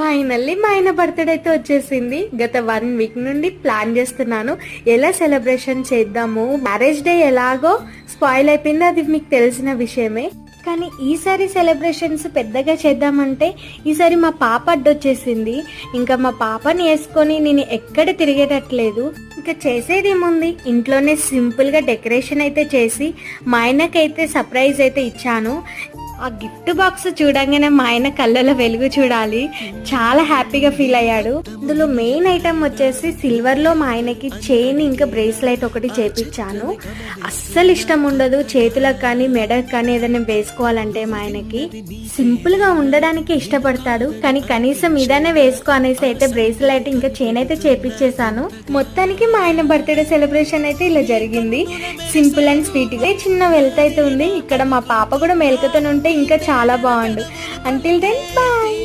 Finally మా ఆయన birthday అయితే వచ్చేసింది. గత 1 వీక్ నుండి ప్లాన్ చేస్తున్నాను ఎలా సెలబ్రేషన్ చేద్దాము. మ్యారేజ్ డే ఎలాగో స్పాయిల్ అయిపోయింది, అది మీకు తెలిసిన విషయమే. కానీ ఈసారి సెలబ్రేషన్స్ పెద్దగా చేద్దామంటే ఈసారి మా పాప అడ్డొచ్చేసింది. ఇంకా మా పాపని వేసుకొని నేను ఎక్కడ తిరిగేటట్లేదు. ఇంకా చేసేది ఏముంది, ఇంట్లోనే సింపుల్గా డెకరేషన్ అయితే చేసి మా ఆయనకైతే సర్ప్రైజ్ అయితే ఇచ్చాను. ఆ గిఫ్ట్ బాక్స్ చూడంగానే మా ఆయన కళ్ళలో వెలుగు చూడాలి, చాలా హ్యాపీగా ఫీల్ అయ్యాడు. అందులో మెయిన్ ఐటమ్ వచ్చేసి సిల్వర్లో మా ఆయనకి చైన్ ఇంకా బ్రేస్లెట్ ఒకటి చేపించాను. అస్సలు ఇష్టం ఉండదు చేతులకు కానీ మెడకు కానీ ఏదైనా వేసుకోవాలంటే. మా ఆయనకి సింపుల్ గా ఉండడానికి ఇష్టపడతాడు, కానీ కనీసం ఇదనే వేసుకో అనేసి అయితే బ్రేస్లెట్ ఇంకా చైన్ అయితే చేపించేశాను. మొత్తానికి మా ఆయన బర్త్డే సెలబ్రేషన్ అయితే ఇలా జరిగింది, సింపుల్ అండ్ స్వీట్ గా. చిన్న వెల్త్ అయితే ఉంది. ఇక్కడ మా పాప కూడా మేల్కతో ఉంటే ఇంకా చాలా బాగుండు. Until then bye.